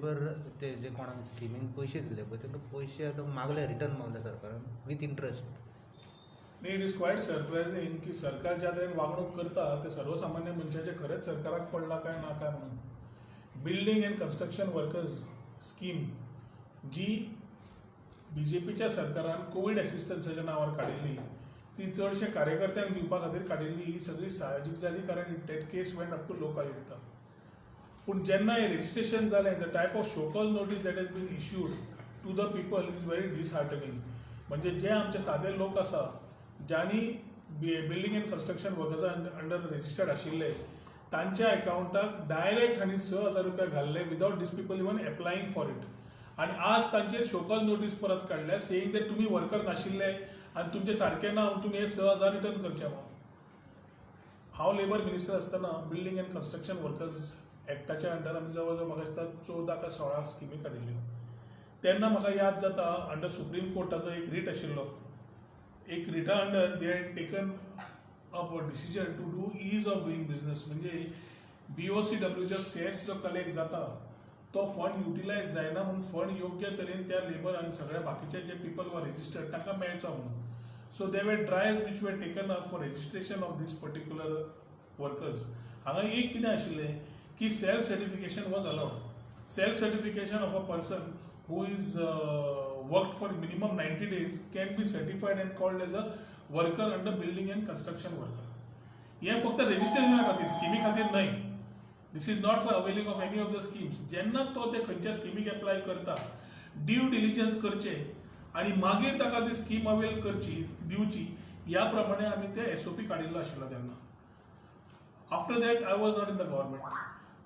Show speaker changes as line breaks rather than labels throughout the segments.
बर ते जे कोणाक स्किमीक पैसे दिले पळय तांकां पैसे आतां मागले रिटर्न मागले सरकारान विथ इंट्रस्ट.
न्ही, इट इज क्वायट सरप्रायझिंग की सरकार ज्या तरेन वागणूक करता ते सर्वसामान्य मनशाचे खरेंच सरकाराक पडला काय ना काय म्हणून. Building and construction workers scheme जी बीजेपीच्या सरकारान कोविड एसिस्टन्साच्या नांवार काडिल्ली ती चडशे कार्यकर्त्यांक दिवपा खातीर काडिल्ली ही सगळी साहजीक जाली कारण that case went up to लोक आयुक्ता. पूण जेन्ना हे रेजिस्ट्रेशन जालें the type of show cause notice that has been issued to the people is very disheartening. म्हणजे जे आमचे सादे लोक आसा ज्यांनी बिल्डींग अँड कन्स्ट्रक्शन वर्कर्सा अंडर रेजिस्टर्ड आशिल्ले तांच्या अकाउंटाक डायरेक्ट हांणी 6,000 रुपया घाल्ले without these people even applying for it. आणि आज तांचेर शोकॉज नोटीस परत काडल्या सेईंग दॅट तुमी वर्कर नाशिल्ले आनी तुमचे सारके ना तुमी हे 6,000 रिटर्न करचे म्हणून. हांव लेबर मिनिस्टर आसतना बिल्डींग अँड कन्स्ट्रक्शन वर्कर्स एक्टाच्या अंडर आमी जवळ जवळ म्हाका दिसता 14 का 16 स्किमी काडिल्ल्यो. तेन्ना म्हाका याद जाता अंडर सुप्रीम कोर्टाचो एक रीट आशिल्लो. एक रिटा under they had taken up a decision to do ease of doing business. म्हणजे BOCWचो सेस जो कलेक्ट जाता तो फंड युटिलायज जायना म्हणून फंड योग्य तरेन त्या लेबर आनी सगळ्या बाकीचे जे पीपल वर रेजिस्टर्ड तांकां मेळचो म्हणून. So they were drives which were taken up for registration of these particular workers. हांगा एक कितें आशिल्लें की self certification was allowed. Self certification of a person who is worked for minimum 90 days can be certified and called as a worker under building and construction worker. हे फक्त रेजिस्ट्रेशना खातीर स्किमी खातीर न्हय. This is not for availing of any of the schemes. जेन्ना तो ते खंयच्या स्किमीक एप्लाय करता ड्यू डिलिजन्स करचे आनी मागीर ताका ती स्कीम अवेल करची दिवची ह्या प्रमाणे आमी ते SOP काडिल्लो आशिल्लो तेन्ना. After that I was not in the government.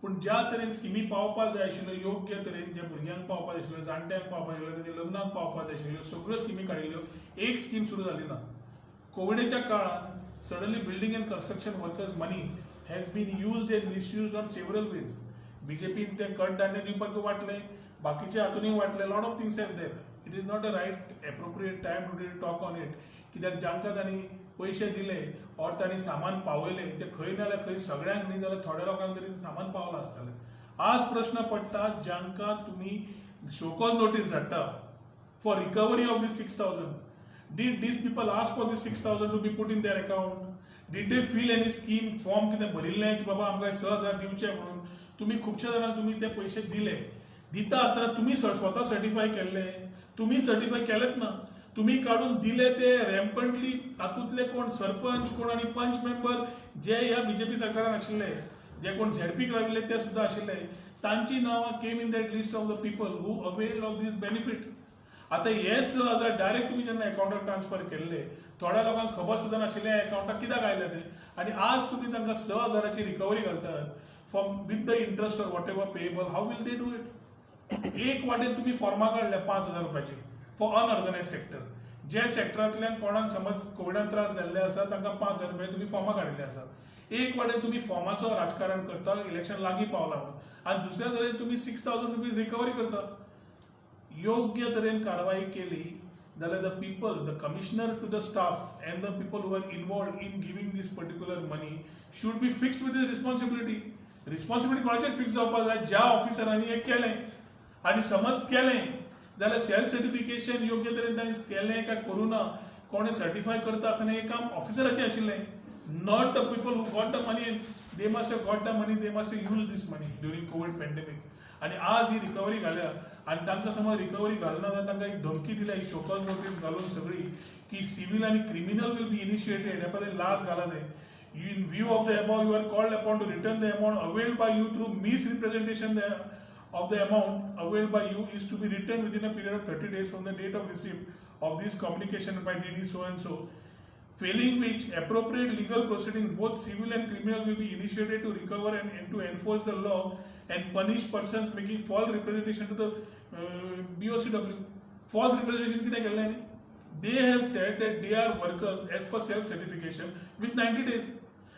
पूण ज्या तरेन स्किमी पावपाक जाय आशिल्ल्यो योग्य तरेन जे भुरग्यांक पावपाक जाय आशिल्ल्यो जाणट्यांक पावपाक जाय आशिल्ल्यो लग्नाक पावपाक जाय आशिल्ल्यो सगळ्यो स्किमी काडिल्ल्यो एक स्कीम सुरू जाली ना. कोविडच्या काळात suddenly building and construction workers money has been used and misused on several ways. बीजेपीन ते कट दांडे दिवपाक वाटले बाकीचे हातूनय वाटले lot of things are there. It is not a right appropriate time to talk on it. कित्याक जांकां तांणी पैसे दिले और तांणी सामान पावयले ते खंय ना जाल्यार खंय सगळ्यांक न्ही जाल्यार थोड्या लोकांक तरी सामान पावलां आसतलें. आज प्रश्न पडटा जांकां तुमी शोकॉज नोटीस धाडटा for recovery of these 6,000. Did these people ask for these 6,000 to be put in their account? Did they feel any scheme form कितें भरिल्लें की बाबा आमकां 6,000 दिवचे म्हणून? तुमी खुबश्या जाणांक तुमी ते पयशे दिले. दिता आसतना तुमी स्वता सर्टिफाय केल्ले? तुमी सर्टिफाय केलेच ना. तुम्ही काढून दिले ते रॅम्पंटली तातूंतले कोण सरपंच कोण आणि पंच मेंबर जे ह्या बीजेपी सरकारान आशिल्ले जे कोण झेडपीक राविल्ले ते सुद्धा आशिल्ले तांची नावां came in that list of the people who avail of this benefit. आता हे 6,000 डायरेक्ट तुम्ही जेन्ना अकाउंटाक ट्रान्सफर केल्ले थोड्या लोकांक खबर सुद्धा नाशिल्ले अकाउंटाक कित्याक आयले ते आणि आज तुम्ही तांकां 6,000ची रिकवरी घालतात from with the interest or what ever payable. How will they do it? एक वाटेन तुम्ही फॉर्मा काढल्या 5,000 रुपयाची फॉर अनऑर्गनायझ सेक्टर. जे सेक्टरांतल्यान कोणाक समज कोविडान त्रास जाल्ले आसा तांकां 5,000 रुपया तुम्ही फॉर्मा काडिल्ले आसात. एक वाटेन तुम्ही फॉर्माचो राजकारण करता इलेक्शन लागीं पावला म्हणून आनी दुसऱ्या तरेन तुम्ही 6,000 रुपीज रिकवरी करता. योग्य तरेन कारवाई केली जाल्यार the people the commissioner to the staff and the people who are involved in giving these particular money should be fixed with responsibility. Responsibility कोणाचेर फिक्स जावपाक जाय? ज्या ऑफिसरांनी हे केलें आनी समज केलें जाल्यार सेल्फ सर्टिफिकेशन योग्य तरेन तांणी केलें काय करूं ना कोणें सर्टिफाय करता आसतना हें काम ऑफिसराचें आशिल्लें. Not the people who got the money. They must have got the money. They must have use these money during covid pandemic. आणि आज ही रिकवरी घाल्या आणि तांकां समज रिकवरी घालना जाल्यार तांकां एक धमकी दिल्या ही शोकॉज नोटीस घालून सगळी की सिव्हिल आणि क्रिमिनल विल बी इनिशिएटेड. हे पळय लास्ट घाला ते. In view of the above, you are called upon to return the amount availed by you through misrepresentation of the amount availed by you is to be returned within a period of 30 days from the date of receipt of this communication by DD so and so. Failing which, appropriate legal proceedings, both civil and criminal, will be initiated to recover and to enforce the law and punish persons making false representation to the BOCW. False representation किती केलं नाही? They have said that they are workers as per self-certification with 90 days.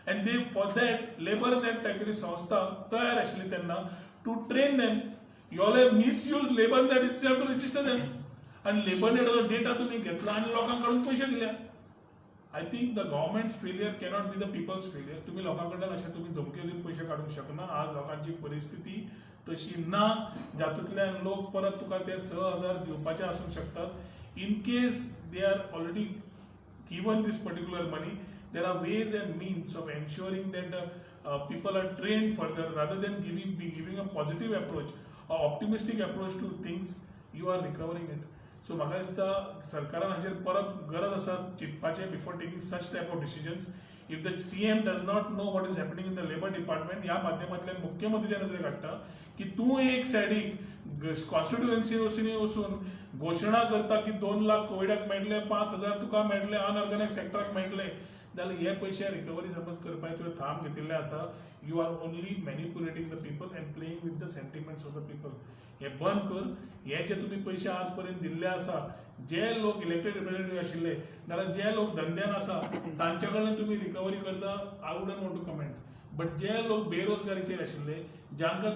And they, for that, labor net category संस्था तयार आशिल्ली त्यांना to train them. You all have misused labor net itself to register them. आणि labor net data तुम्ही घेतला आणि लोकांकडून पैसे दिले. I think the government's failure cannot be the people's failure. तुम्ही लोकांकडून अशा तुम्ही धमकी देऊन पैसे काढू शकना. आज लोकांची परिस्थिती तशी ना, जातूंतल्यान लोक परत तुका ते 6,000 दिवपाचे आसूंक शकतात. In case they are already given this particular money, there are ways and means of ensuring that people are trained further rather than giving a positive approach or optimistic approach to things. You are recovering it. So म्हाका दिसता सरकारान हाचेर परत गरज आसा चिंतपाचें before taking such type of decisions. If the CM does not know what is happening in the labor department, ह्या माध्यमांतल्यान मुख्यमंत्र्याच्या नजरेक हाडटा की तूं एक सायडीक कॉन्स्टिट्युएन्सी वचून घोशणा करता की 2 लाख कोविडाक मेळटले, 5,000 तुका मेळटले, अनऑर्गनायज सेक्टराक मेळटले, जाल्यार हे पयशे रिकवरी समज करपाक तुवें थांब घेतिल्ले आसा. You are only manipulating the people and playing with the sentiments of the people. हे बंद कर. हे जे तुम्ही पैसे आज पर्यंत दिल्ले आसा, जे लोक इलेक्टेड रिप्रेझेंटेटिव्ह आशिल्ले नाल्यार जे लोक धंद्यान आसा तांचे कडल्यान तुम्ही रिकवरी करता, I wouldn't want to comment. But जे लोक बेरोजगारीचेर आशिल्ले, जांकां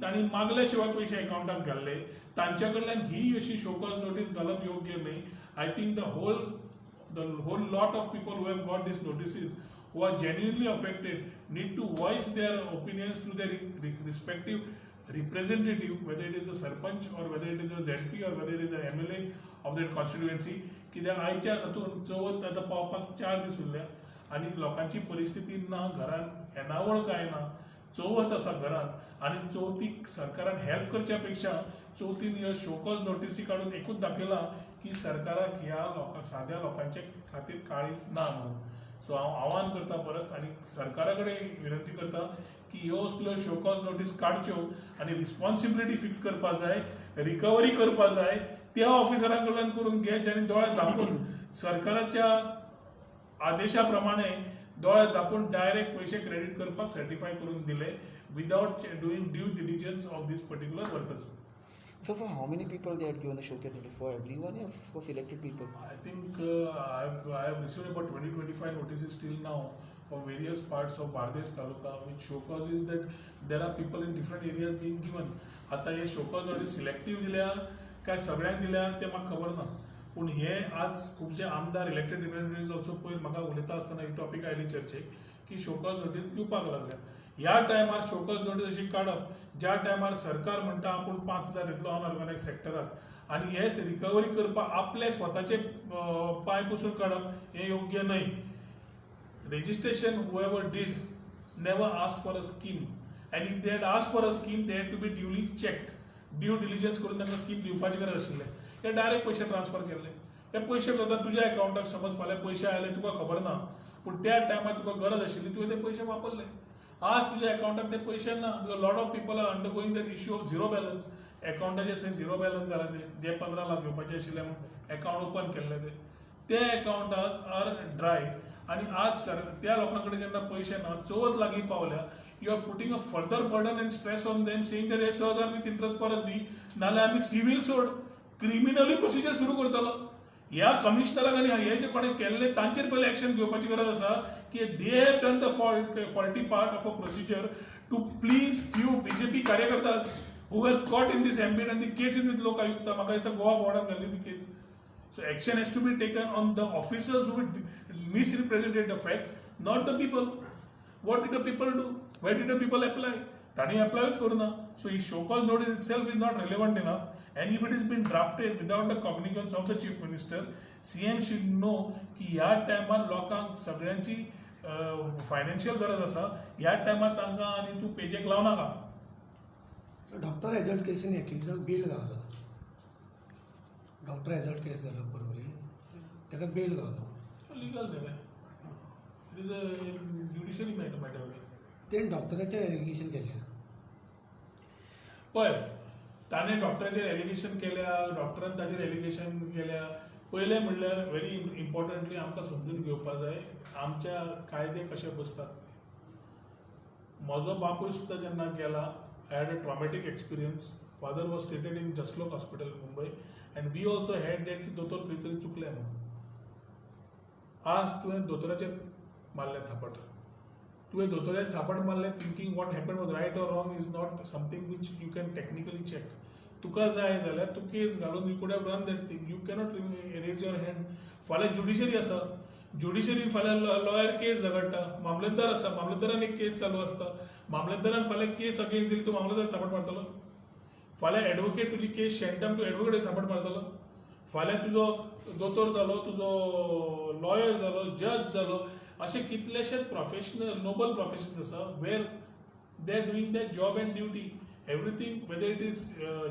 तांणी मागल्या शिवाय पैसे अकाउंटाक घाल्ले, तांच्या कडल्यान ही अशी शोकॉज नोटीस घालप योग्य न्ही. I think the whole lot of people who have got these notices, who are genuinely affected, need to voice their opinions to their respective representative, whether it is the sarpanch or whether it is a ZP or whether it is an MLA of that constituency. कित्याक आयच्या हातून चवथ आतां पावपाक 4 दीस उरल्या आनी लोकांची परिस्थिती ना, घरान येणावळ काय ना, चवथ आसा घरान आनी चवथीक सरकारान हेल्प करच्या पेक्षा चवथीन ह्यो शोकॉज नोटीसी काडून एकूच दाखयला की सरकाराक ह्या साध्या लोकांच्या खातीर काळीज ना म्हणून. सो हांव आव्हान करता परत आनी सरकारा कडेन विनंती करता की ह्यो असल्यो शोकॉज नोटीस काडच्यो आनी रिस्पॉन्सिबिलिटी फिक्स करपा जाय, रिकवरी करपा जाय, त्या ऑफिसरां कडल्यान करून घे ज्यांनी दोळे धांपून सरकाराच्या आदेशा प्रमाणे दोळे धांपून डायरेक्ट पैसे क्रेडिट करपाक सर्टिफाय करून दिले without doing due diligence of these particular workers.
So for how many people they had given the showcase notice? For everyone or for selected people?
I think I have received about 20-25 notices till now from various parts of Bardesh Taluka, which showcauses that there are people in different areas being given. आता हे show cause notice selective दिल्या काय सगळ्यांक दिल्या ते म्हाका खबर ना, पूण हे आज खुबशे आमदार इलेक्टेड रिप्रेझेंटेटिव्ह ऑल्सो पयर म्हाका उलयता आसतना ही टॉपिक आयली चर्चेक की शोकॉज नोटीस दिवपाक लागल्या. ह्या टायमार शोकॉज नोटीस अशी काडप ज्या टायमार सरकार म्हणटा आपूण 5,000 दितलो अनऑर्गनायज सेक्टराक आनी हे रिकवरी करपाक आपले स्वताचे पांय पुसून काडप हे योग्य न्हय. Registration whoever did never asked for a scheme, and if they had asked for a scheme they had to be duly checked. Due diligence करून तांकां स्कीम दिवपाची गरज आशिल्ले. ते डायरेक्ट पैसे ट्रान्सफर केले. हे पैसे करता तुज्या अकाउंटाक समज फाल्यां पैसे आयले तुका खबर ना, पूण त्या टायमार तुका गरज आशिल्ली तुवें ते पैसे वापरले. आज तुज्या अकाउंटाक ते पैसे ना, because lot of people are undergoing that issue of zero balance. अकाउंटाचे थंय झिरो बॅलन्स जाला जे 15 लाख घेवपाचे आशिल्ले म्हणून अकाउंट ओपन केल्ले ते अकाउंट आर ड्राय आनी आज त्या लोकां कडेन जेन्ना पैसे ना, चवथ लागीं पावल्या, you are putting a further burden and stress on them, saying that हे 6,000 विथ इंटरेस्ट परत दी, नाल्यार आमी सिव्हील सोड, क्रिमिनली प्रोसिजर सुरू करतलो. ह्या कमिशनराक आनी हे जे कोणें केल्ले तांचेर पयलीं एक्शन घेवपाची गरज आसा की they have done the faulty part of a procedure to please few BJP कार्यकर्ता who were caught in this ambit and the case is with Lokayukta. म्हाका दिसता गोवा बोर्डान घाल्ली ती केस. So action has to be taken on the officers who misrepresented the facts, not the people. What did the people do? Where did the people apply? Tani applies koruna. So his show-cause notice itself is not relevant enough. And if it has been drafted without the cognizance of the chief minister, CM should know की ह्या टायमार लोकांक सगळ्यांची financial गरज आसा. ह्या टायमार तांकां आनी तूं पेजेक लाव नाका.
So डॉक्टर एजल्ट केसीन एक्युजाक बेल गावलो. डॉक्टर एजल्ट केस जालो परवरी, ताका बेल गावलो.
लिगल न्ही रे, it is a judiciary matter.
तेणें डॉक्टराचेर एलिगेशन केलें.
पळय, ताणें डॉक्टराचेर एलिगेशन केल्या, डॉक्टरान ताचेर एलिगेशन केल्या. पयलें म्हणल्यार व्हेरी इम्पॉर्टंटली आमकां समजून घेवपाक जाय आमच्या कायदे कशे बसतात ते. म्हजो बापूय सुद्दां जेन्ना गेला, I had a traumatic experience. Father was treated in Jaslok hospital Mumbai and we also had debt की दोतोर खंय तरी चुकले म्हणून. आज तुवें दोतोराचेर मारलें थापट, तुवें दोतोराचेर थापट मारलें thinking what happen was right or wrong is not something which you can technically check. तुका जाय जाल्यार तूं केस घालून you could have run that thing. You cannot raise your hand. फाल्यां ज्युडिशरी आसा, ज्युडिशरीन फाल्यां लॉयर केस झगडटा, मामलेदार आसा, मामलेदारान एक केस चालू आसता, मामलेदारान फाल्यां केस अगेन्स्ट दिली, तूं मामलेदार थापट मारतलो? फाल्यां एडवोकेट तुजी केस शेणटा, तूं एडवोकेट थापट मारतलो? फाल्यां तुजो दोतोर जालो, तुजो लॉयर जालो, जज जालो, असे कितलेशेच प्रोफेशनल नोबल प्रोफेशन्स आसा वेर they are doing their job and duty. Everything, whether it is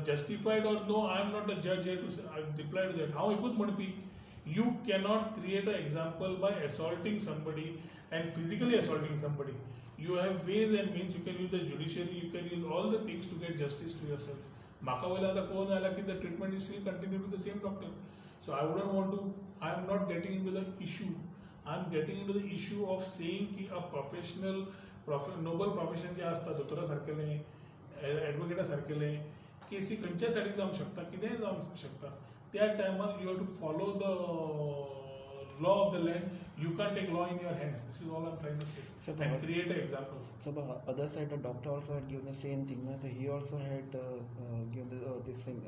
justified or no, I am not a judge here to reply to that. How एकूच म्हणपी, you cannot create an example by assaulting somebody and physically assaulting somebody. You have ways and means. You can use the judiciary, you can use all the things to get justice to yourself. म्हाका वयल्यान आतां कळून आयला की the treatment is still continued with the same doctor. So I wouldn't want to. I am not getting into the issue. I am getting into the issue of saying की a professional noble profession जे आसता, दोतोरा सारकेले, एडवोकेटा सारकेले, केसी खंयच्या सायडीक जावंक शकता, कितेंय जावंक शकता. त्या टायमार you have to follow the law of the land. You can take law in your hands. This is all I am trying to say and create a example.
So the other side, the doctor also had given the same thing. So he also had given this thing,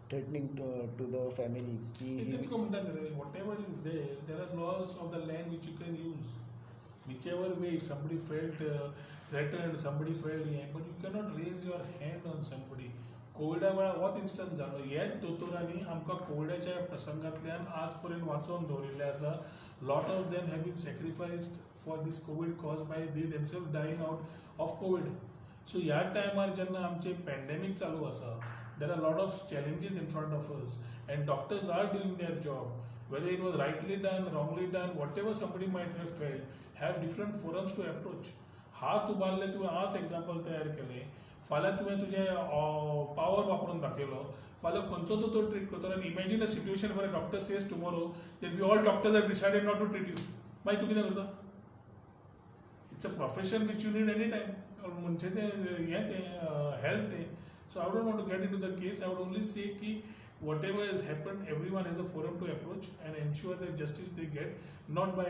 threatening to the family.
तुका म्हणटा रे, whatever is there are laws of the land which you can use. Whichever way somebody felt threatened, somebody felt but you cannot raise your hand on somebody. कोविडा वेळार होच instance जालो. हेच दोतोरांनी आमकां कोविडाच्या प्रसंगांतल्यान आज पर्यंत वाचोवन दवरिल्ले आसा. Lot of them have been sacrificed for this COVID cause by they themselves dying out of COVID. So ह्या टायमार जेन्ना आमचे पॅन्डेमीक चालू आसा, there are lot of challenges in front of us and doctors are doing their job. Whether it was rightly done, wrongly done, whatever somebody might have felt, have different forums to approach. हात उबारले, तुवें आज example तयार केले, फाल्यां तुवें तुजें power वापरून दाखयलो, फाल्यां खंयचो दोतोर ट्रीट करतलो. आनी इमॅजीन अ सिट्युएशन वर doctor says tomorrow that we all doctors have decided not to treat you. मागीर तूं कितें करता? It's a profession which you need any time. म्हणजे तें हें तें हेल्थ तें. So I don't want to get in to the case. I would only say की whatever has happened, everyone has a forum to approach and ensure that justice they get, not by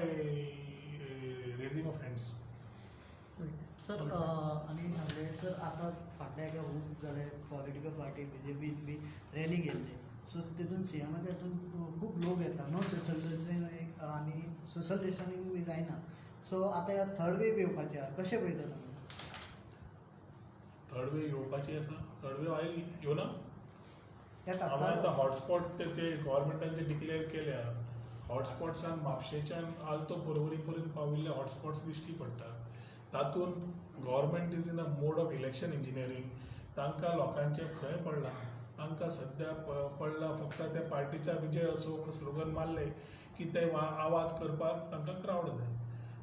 raising of hands.
Sir आनी हांवें sir आतां फाटल्या एका खूब जाले political party BJP बी rally गेल्ले. So तितून सीएमाच्या हितून खूब लोक येता. नो सोशल डिस्टन्सिंग आनी सोशल डिस्टन्सिंग बी जायना. सो आतां ह्या थर्ड वेव येवपाची आहा, कशें पळयता तुमी?
थर्ड वेव येवपाची आसा. थर्ड वेव आयली, येवना.
येता
हांवें आतां हॉटस्पॉट ते गोवोरमेंटान जे डिक्लेअर केल्या, हॉटस्पॉट्सान म्हापशेच्यान आल्तो पर्वरी पर्यंत पाविल्ले हॉटस्पॉट्स दिश्टी पडटात. तातूंत government is in a mode of election engineering. तांकां लोकांचें खंय पडलां, तांकां सद्या पडलां फक्त त्या पार्टीचा विजय असो म्हणून स्लोगन मारले की ते आवाज करपाक तांकां क्रावड जाय.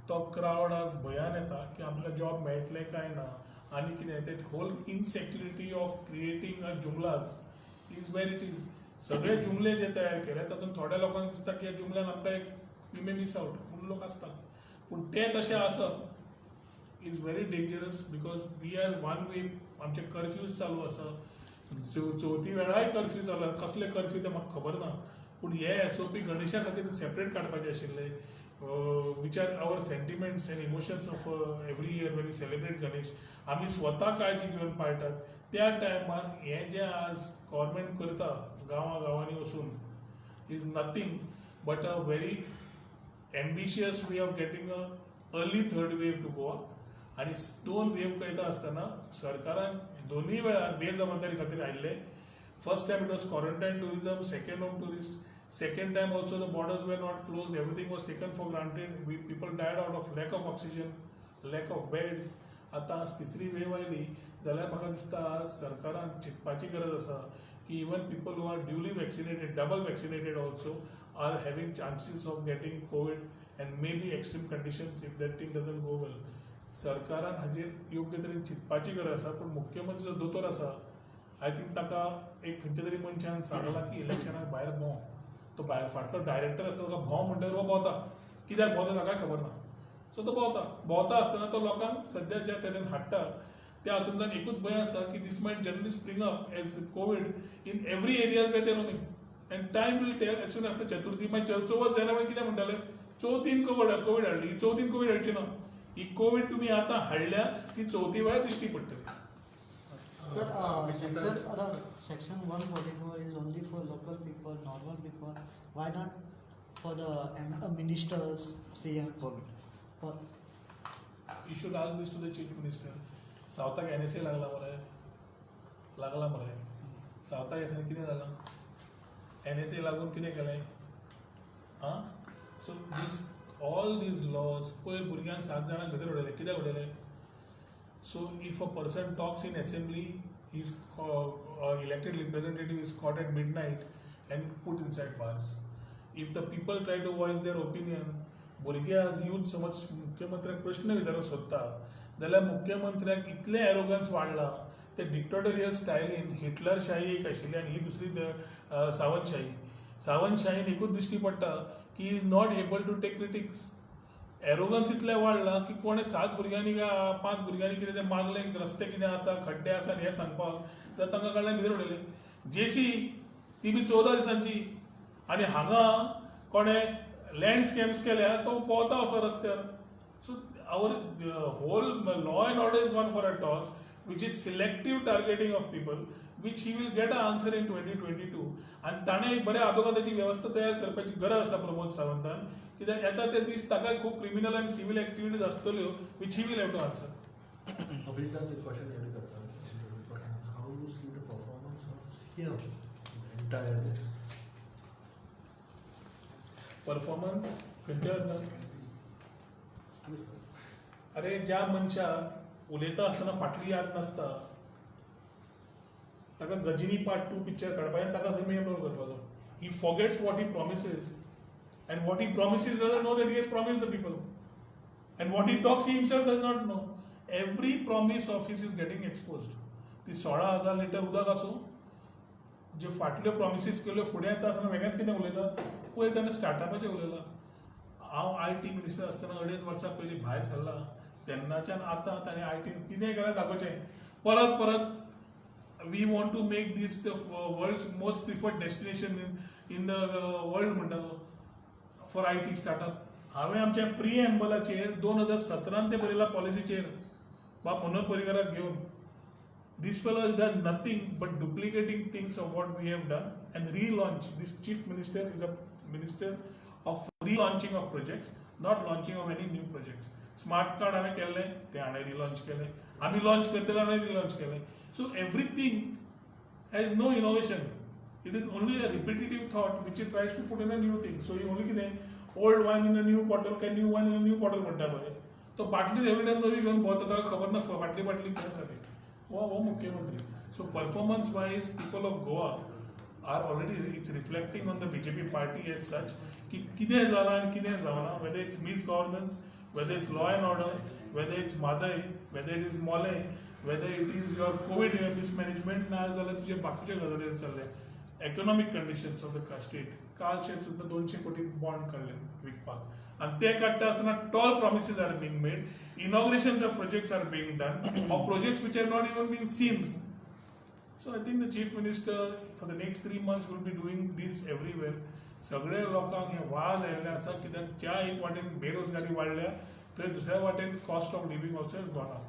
तो क्रावड आज भंयान येता की आपल्याक जॉब मेळटलें काय ना आनी कितें. ते whole insecurity of creating a जुमलाज इज वेर इट इज. सगळे जुमले जे तयार केले तातूंत थोड्या लोकांक दिसता की ह्या जुमल्यान आमकां एक वी मे मिस आउट म्हणून लोक आसतात. पूण ते तशें आसप is very dangerous because we are one way. आमचे कर्फ्यूज चालू आसा. चवथी वेळाय कर्फ्यू चालू आसा. कसले कर्फ्यू ते म्हाका खबर ना. पूण हे SOP गणेशा खातीर सेपरेट काडपाचे आशिल्ले. Which are our sentiments and emotions of every year when we celebrate Ganesh. आमी स्वता काळजी घेवन पाळटात. त्या टायमार हें जें आज गव्हर्मेंट करता गांवांनी वचून is nothing but a very ambitious way of getting a early third wave to Goa. आनी दोन वेव कळटा आसतना सरकारान दोनूय वेळार बेजबाबदारी खातीर आयिल्ले. First time it was quarantine tourism, second home tourist. Second time also the borders were not close. Everything was taken for granted. People died out of lack of oxygen, lack of beds. आतां आज तिसरी wave oily जाल्यार म्हाका दिसता सरकारान चिंतपाची गरज आसा की even people who are duly vaccinated, double vaccinated also are having chances of getting covid and may be extreme conditions if that thing doesn't go well. सरकारान हाजेर योग्य तरेन चिंतपाची गरज आसा. पूण मुख्यमंत्री जो दोतोर आसा, आय थिंक ताका एक खंयच्या तरी मनशान सांगलां की इलेक्शनाक भायर भोंव. तो भायर फाटलो डायरेक्टर आसा ताका भोंव म्हणटकीर हो भोंवता. कित्याक भोंवता ताकाय खबर ना. सो तो भोंवता आसतना तो लोकांक सद्या ज्या तरेन हाडटा त्या हातूंतल्यान एकूच भंय आसा की this might generally spring up as COVID in every areas where there roaming and time will tell as soon after Chaturthi. मागीर चवथ जायना म्हण कितें म्हणटाले चवथीन कोवीड हाडली. ही चवथीन कोवीड हाडची ना. ही कोवीड तुमी आतां हाडल्या ती चवथी वेळार दिश्टी पडटली.
Section 144 is only for local people, normal people. Why not for the ministers, CM. For
You should ask this to the chief minister. सावथाक NSA लागला मरे सावथाक एसआयन कितें जालां NSA लागून कितें केलें आं so this all these laws पयर भुरग्यांक 7 जाणांक भितर उडयले कित्याक उडयले so if a person talks in assembly is elected representative is caught at midnight and put inside bars. If the people try to voice their opinion, भुरगे आज youth समज मुख्यमंत्र्याक प्रश्न विचारूंक सोदता जाल्यार मुख्यमंत्र्याक इतलें एरोगन्स वाडलां ते डिक्टेटोरियल स्टायलीन हिटलरशाही एक आशिल्ली आनी ही दुसरी सावंतशाहीन एकूच दिश्टी पडटा की is not able to take critics arrogance इतलें वाडलां की कोणें 7 भुरग्यांनी काय 5 भुरग्यांनी कितें तें मागलें रस्ते कितें आसा खड्डे आसा हें सांगपाक जाल्यार तांकां कडल्यान भितर उडयलें जेसी ती बी 14 दिसांची आनी हांगा कोणें लँड स्कॅम्स केल्या तो पोवता वता रस्त्यार so our whole law and order is gone for a toss which is selective targeting of people, which he will get an answer in 2022. आणि ताणें एक बरें आदोगादाची वेवस्था तयार करपाची गरज आसा प्रमोद सावंतान कित्याक येता ते दीस ताका खूब क्रिमिनल आनी सिव्हील एक्टिविटीज आसतल्यो which he will have to answer.
Abhijit, this question really करता है. How you see the performance of CM entire this?
Performance खंयच्या अरे ज्या मनशाक उलयता आसतना फाटली याद नासता ताका गजिनी पार्ट 2 पिक्चर काडपाक आनी ताका थंय मेन रोल करपाचो he forgets what he promises and what he promises doesn't know that he has promised the people and what he talks he himself does not know every promise of his is getting exposed ती 16,000 litre उदक आसूं ज्यो फाटल्यो promises केल्यो फुडें येता आसतना वेगळेंच कितें उलयता पयर ताणें स्टार्टअपाचें उलयलां हांव IT मिनिस्टर आसतना 2.5 वर्सां पयलीं भायर सरलां तेन्नाच्यान आतां ताणें IT कितें केलें दाखोवचें परत we want to make these the world's most preferred destination in the world म्हणटा तो फॉर IT स्टार्टअप हांवें आमच्या प्रिएम्बलाचेर 2017 ते बरयला पॉलिसीचेर बाब मनोहर पर्रीकाराक घेवन This fellow has done nothing but duplicating things of what we have done and relaunch. This chief minister is a minister of relaunching of projects, not launching of any new projects. Smart card हांवें केल्लें तें हांवें relaunch केलें आमी launch करतले हांवें relaunch केलें so everything has no innovation it is only a repetitive thought which it tries to put in a new thing so he only कितें old wine in a new bottle काय new wine in a new bottle म्हणटा पळय तो बाटली every time नवी घेवन भोंवता ताका खबर ना बाटली कितें आसा ती वो मुख्यमंत्री so performance wise people of Goa are already it's reflecting on the BJP party as such की कितें जालां आनी कितें जावना whether it's misgovernance whether it's law and order, whether it's Madai, whether it is Mole, whether it is your COVID mismanagement, ना जाल्यार तुजे बाकीचे गजाली चल्ले economic conditions of the state कालचे सुद्दां 200 कोटी बॉन्ड काडले विकपाक आनी ते काडटा आसतना tall promises are being made, inaugurations of projects are being done, or projects which are not even being seen. So I think the chief minister for the next 3 months will be doing this everywhere. सगळे लोकांक हे वाज आयिल्ले आसा कित्याक ज्या एक वाटेन बेरोजगारी वाडल्या थंय दुसऱ्या वाटेन cost of living also is gone up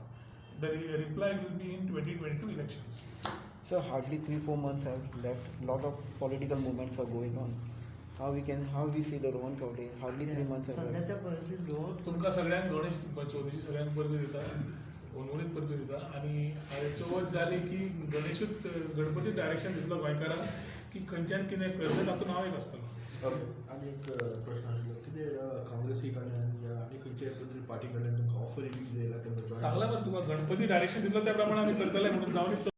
the reply will be in 2022 elections
So hardly 3-4 months have left. Lot of political movements are going on. How we see the Rohan Chowdhury? Hardly 3 months have left.
सध्याच्या परिस्थितीत रोहन
तुमकां सगळ्यांक गणेश चवथीची सगळ्यांक परबी दिता उर्वरीत परबी दिता आनी चवथ जाली की गणेशूच गणपती डायरेक्शन दितलो गोंयकारांक की खंयच्यान कितें करता तातूंत हांव एक आसतलो
आणि एक प्रश्न आशिल्लो कितें काँग्रेसी कडल्यान या आनी खंयच्या तरी पार्टी कडल्यान तुमकां ऑफर येयली जाल्यार तेंका
सांगला मरे तुका गणपती डायरेक्शन दितलो त्या प्रमाणे आमी करतले म्हणून जावन